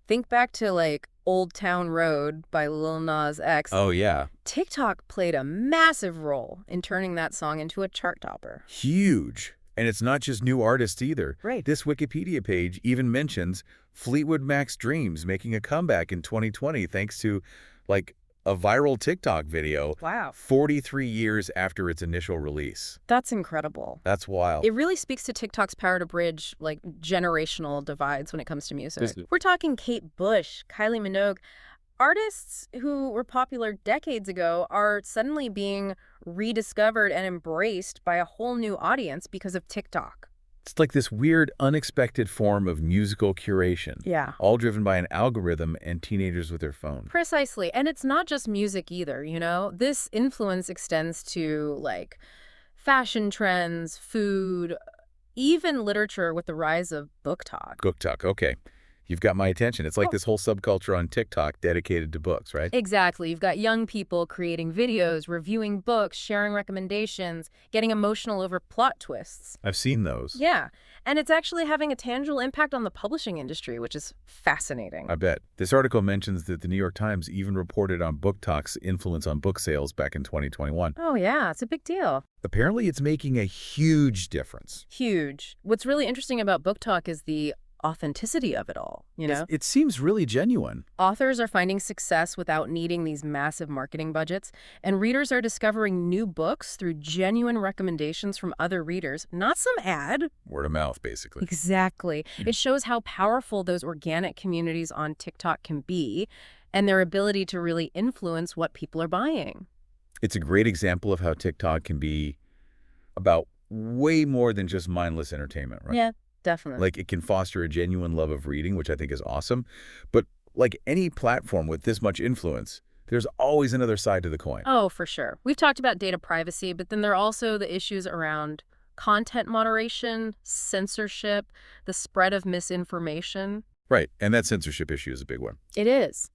Think back to, Old Town Road by Lil Nas X. Oh, yeah. TikTok played a massive role in turning that song into a chart topper. Huge. And it's not just new artists either. Right. This Wikipedia page even mentions Fleetwood Mac's Dreams making a comeback in 2020 thanks to, a viral TikTok video. Wow. 43 years after its initial release. That's incredible. That's wild. It really speaks to TikTok's power to bridge, generational divides when it comes to music. We're talking Kate Bush, Kylie Minogue. Artists who were popular decades ago are suddenly being rediscovered and embraced by a whole new audience because of TikTok. It's like this weird, unexpected form of musical curation. Yeah. All driven by an algorithm and teenagers with their phone. Precisely. And it's not just music either, This influence extends to, fashion trends, food, even literature with the rise of book talk. Book talk, okay. You've got my attention. It's like this whole subculture on TikTok dedicated to books, right? Exactly. You've got young people creating videos, reviewing books, sharing recommendations, getting emotional over plot twists. I've seen those. Yeah. And it's actually having a tangible impact on the publishing industry, which is fascinating. I bet. This article mentions that the New York Times even reported on Book Talk's influence on book sales back in 2021. Oh, yeah. It's a big deal. Apparently, it's making a huge difference. Huge. What's really interesting about Book Talk is the authenticity of it all, It seems really genuine. Authors are finding success without needing these massive marketing budgets, and readers are discovering new books through genuine recommendations from other readers, not some ad. Word of mouth, basically. Exactly. It shows how powerful those organic communities on TikTok can be and their ability to really influence what people are buying. It's a great example of how TikTok can be about way more than just mindless entertainment, right? Yeah. Definitely. It can foster a genuine love of reading, which I think is awesome. But like any platform with this much influence, there's always another side to the coin. Oh, for sure. We've talked about data privacy, but then there are also the issues around content moderation, censorship, the spread of misinformation. Right, and that censorship issue is a big one. It is.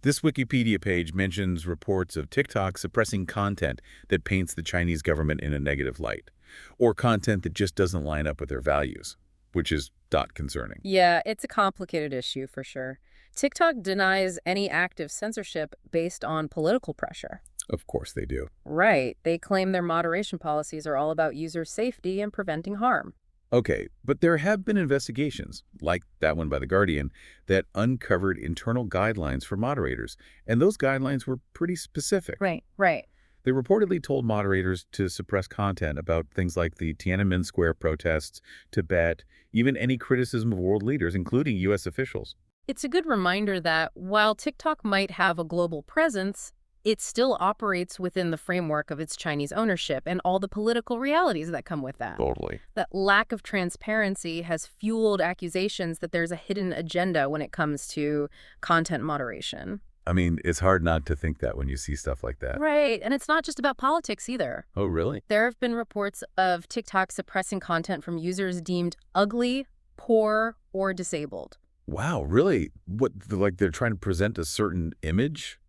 This Wikipedia page mentions reports of TikTok suppressing content that paints the Chinese government in a negative light, or content that just doesn't line up with their values, which is concerning. Yeah, it's a complicated issue for sure. TikTok denies any active censorship based on political pressure. Of course they do. Right. They claim their moderation policies are all about user safety and preventing harm. Okay, but there have been investigations, like that one by The Guardian, that uncovered internal guidelines for moderators, and those guidelines were pretty specific. Right. They reportedly told moderators to suppress content about things like the Tiananmen Square protests, Tibet, even any criticism of world leaders, including U.S. officials. It's a good reminder that while TikTok might have a global presence, it still operates within the framework of its Chinese ownership and all the political realities that come with that. Totally. That lack of transparency has fueled accusations that there's a hidden agenda when it comes to content moderation. I mean, it's hard not to think that when you see stuff like that. Right. And it's not just about politics either. Oh, really? There have been reports of TikTok suppressing content from users deemed ugly, poor, or disabled. Wow, really? What, like they're trying to present a certain image?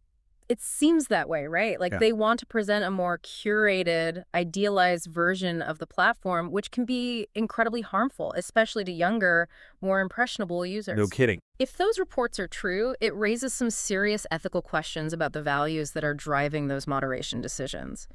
It seems that way, right? Like they want to present a more curated, idealized version of the platform, which can be incredibly harmful, especially to younger, more impressionable users. No kidding. If those reports are true, it raises some serious ethical questions about the values that are driving those moderation decisions.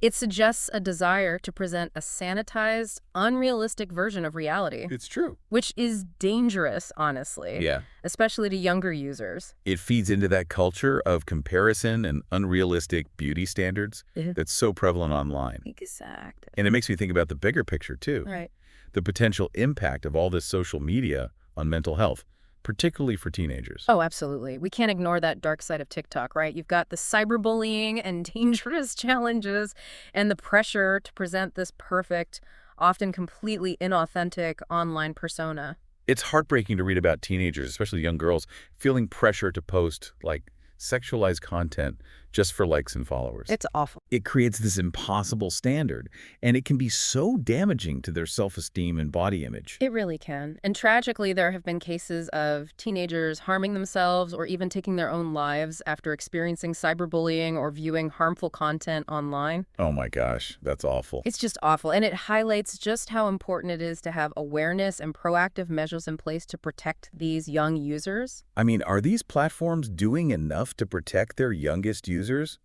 It suggests a desire to present a sanitized, unrealistic version of reality. It's true. Which is dangerous, honestly. Yeah. Especially to younger users. It feeds into that culture of comparison and unrealistic beauty standards that's so prevalent online. Exactly. And it makes me think about the bigger picture, too. Right. The potential impact of all this social media on mental health, particularly for teenagers. Oh, absolutely. We can't ignore that dark side of TikTok, right? You've got the cyberbullying and dangerous challenges and the pressure to present this perfect, often completely inauthentic online persona. It's heartbreaking to read about teenagers, especially young girls, feeling pressure to post, like, sexualized content just for likes and followers. It's awful. It creates this impossible standard, and it can be so damaging to their self-esteem and body image. It really can. And tragically, there have been cases of teenagers harming themselves or even taking their own lives after experiencing cyberbullying or viewing harmful content online. Oh my gosh, that's awful. It's just awful. And it highlights just how important it is to have awareness and proactive measures in place to protect these young users. I mean, are these platforms doing enough to protect their youngest users?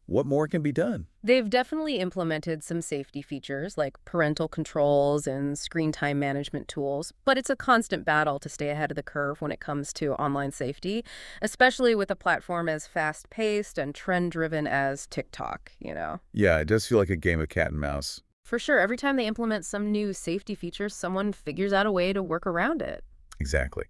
What more can be done? They've definitely implemented some safety features like parental controls and screen time management tools, but it's a constant battle to stay ahead of the curve when it comes to online safety, especially with a platform as fast-paced and trend-driven as TikTok, Yeah, it does feel like a game of cat and mouse. For sure, every time they implement some new safety feature, someone figures out a way to work around it. Exactly.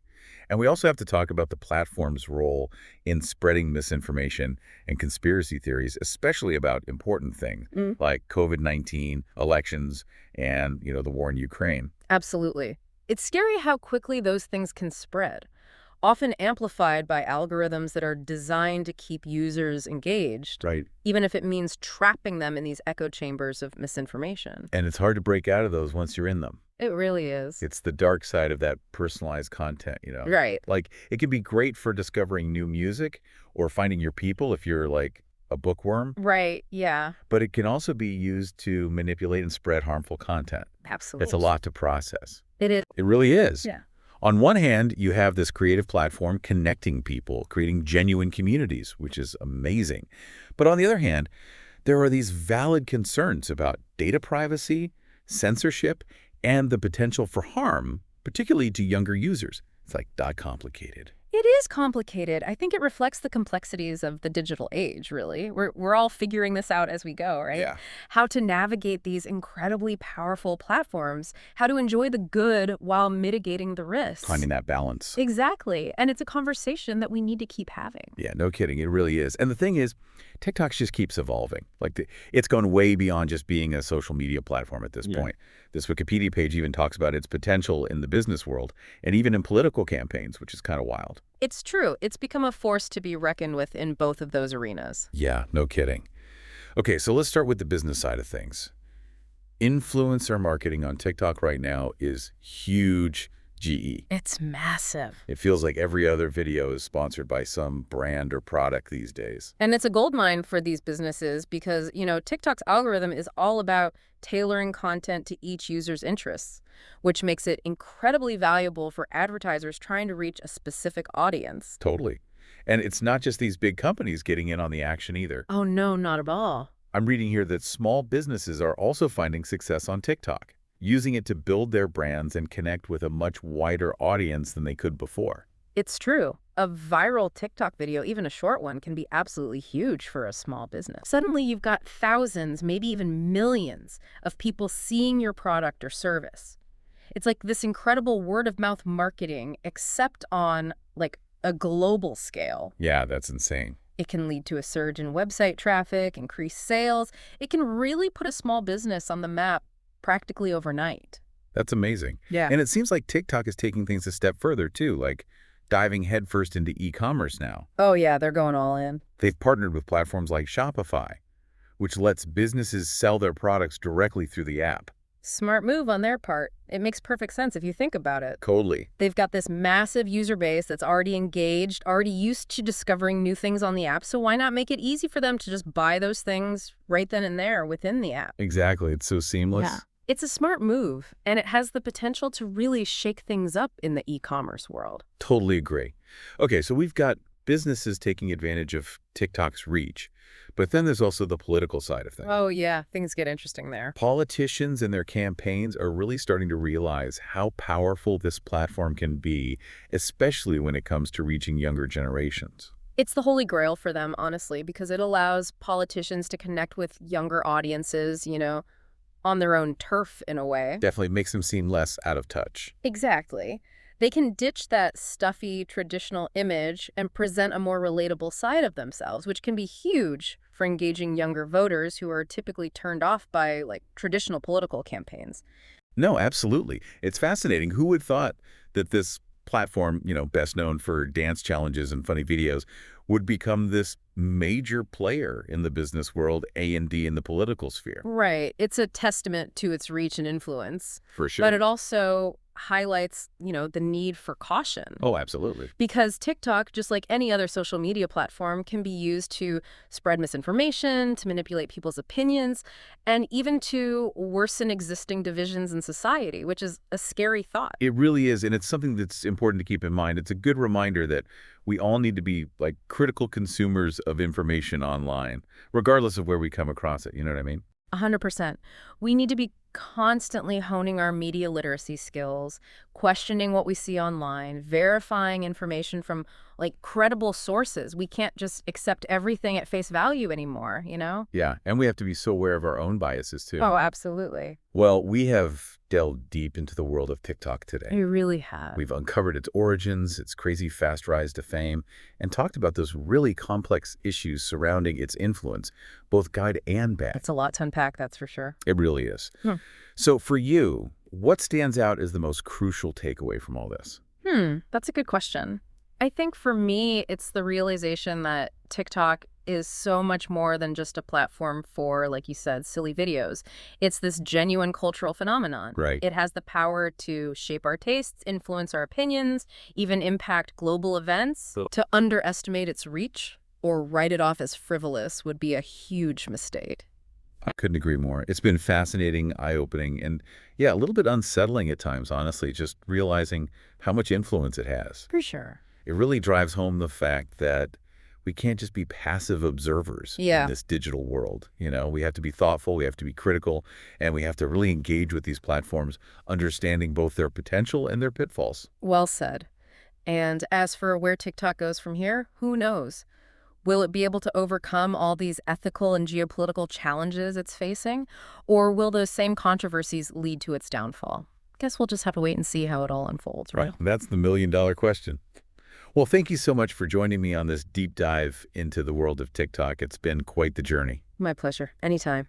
And we also have to talk about the platform's role in spreading misinformation and conspiracy theories, especially about important things like COVID-19, elections, and, the war in Ukraine. Absolutely. It's scary how quickly those things can spread, often amplified by algorithms that are designed to keep users engaged, Right. even if it means trapping them in these echo chambers of misinformation. And it's hard to break out of those once you're in them. It really is. It's the dark side of that personalized content, Right. Like, it can be great for discovering new music or finding your people if you're, like, a bookworm. Right, yeah. But it can also be used to manipulate and spread harmful content. Absolutely. It's a lot to process. It is. It really is. Yeah. On one hand, you have this creative platform connecting people, creating genuine communities, which is amazing. But on the other hand, there are these valid concerns about data privacy, censorship, and the potential for harm, particularly to younger users. It's like complicated. It is complicated. I think it reflects the complexities of the digital age, really. We're all figuring this out as we go, right? Yeah. How to navigate these incredibly powerful platforms, how to enjoy the good while mitigating the risks. Finding that balance. Exactly. And it's a conversation that we need to keep having. Yeah, no kidding. It really is. And the thing is, TikTok just keeps evolving. It's gone way beyond just being a social media platform at this point. This Wikipedia page even talks about its potential in the business world and even in political campaigns, which is kind of wild. It's true. It's become a force to be reckoned with in both of those arenas. Yeah, no kidding. Okay, so let's start with the business side of things. Influencer marketing on TikTok right now is huge GE. It's massive. It feels like every other video is sponsored by some brand or product these days. And it's a goldmine for these businesses because, TikTok's algorithm is all about tailoring content to each user's interests, which makes it incredibly valuable for advertisers trying to reach a specific audience. Totally. And it's not just these big companies getting in on the action either. Oh, no, not at all. I'm reading here that small businesses are also finding success on TikTok, using it to build their brands and connect with a much wider audience than they could before. It's true. A viral TikTok video, even a short one, can be absolutely huge for a small business. Suddenly you've got thousands, maybe even millions of people seeing your product or service. It's like this incredible word-of-mouth marketing, except on, a global scale. Yeah, that's insane. It can lead to a surge in website traffic, increased sales. It can really put a small business on the map practically overnight. That's amazing. Yeah. And it seems like TikTok is taking things a step further, too, like diving headfirst into e-commerce now. Oh, yeah, they're going all in. They've partnered with platforms like Shopify, which lets businesses sell their products directly through the app. Smart move on their part. It makes perfect sense if you think about it. Totally. They've got this massive user base that's already engaged, already used to discovering new things on the app, so why not make it easy for them to just buy those things right then and there within the app? Exactly. It's so seamless. Yeah. It's a smart move, and it has the potential to really shake things up in the e-commerce world. Totally agree. Okay, so we've got businesses taking advantage of TikTok's reach, but then there's also the political side of things. Oh, yeah. Things get interesting there. Politicians and their campaigns are really starting to realize how powerful this platform can be, especially when it comes to reaching younger generations. It's the holy grail for them, honestly, because it allows politicians to connect with younger audiences, on their own turf in a way. Definitely makes them seem less out of touch. Exactly. They can ditch that stuffy, traditional image and present a more relatable side of themselves, which can be huge for engaging younger voters who are typically turned off by, traditional political campaigns. No, absolutely. It's fascinating. Who would thought that this platform, best known for dance challenges and funny videos, would become this major player in the business world, A&D in the political sphere? Right. It's a testament to its reach and influence. For sure. But it also highlights, the need for caution. Oh, absolutely. Because TikTok, just like any other social media platform, can be used to spread misinformation, to manipulate people's opinions, and even to worsen existing divisions in society, which is a scary thought. It really is, and it's something that's important to keep in mind. It's a good reminder that we all need to be critical consumers of information online, regardless of where we come across it. You know what I mean? 100%. We need to be constantly honing our media literacy skills, questioning what we see online, verifying information from credible sources. We can't just accept everything at face value anymore, Yeah, and we have to be so aware of our own biases too. Oh, absolutely. Well, we have delved deep into the world of TikTok today. We really have. We've uncovered its origins, its crazy fast rise to fame, and talked about those really complex issues surrounding its influence, both good and bad. It's a lot to unpack, that's for sure. It really is. So for you, what stands out as the most crucial takeaway from all this? That's a good question. I think for me, it's the realization that TikTok is so much more than just a platform for, like you said, silly videos. It's this genuine cultural phenomenon. Right. It has the power to shape our tastes, influence our opinions, even impact global events. To underestimate its reach or write it off as frivolous would be a huge mistake. I couldn't agree more. It's been fascinating, eye-opening, and yeah, a little bit unsettling at times, honestly, just realizing how much influence it has. For sure. It really drives home the fact that we can't just be passive observers in this digital world. We have to be thoughtful, we have to be critical, and we have to really engage with these platforms, understanding both their potential and their pitfalls. Well said. And as for where TikTok goes from here, who knows? Will it be able to overcome all these ethical and geopolitical challenges it's facing? Or will those same controversies lead to its downfall? Guess we'll just have to wait and see how it all unfolds, right? That's the million-dollar question. Well, thank you so much for joining me on this deep dive into the world of TikTok. It's been quite the journey. My pleasure. Anytime.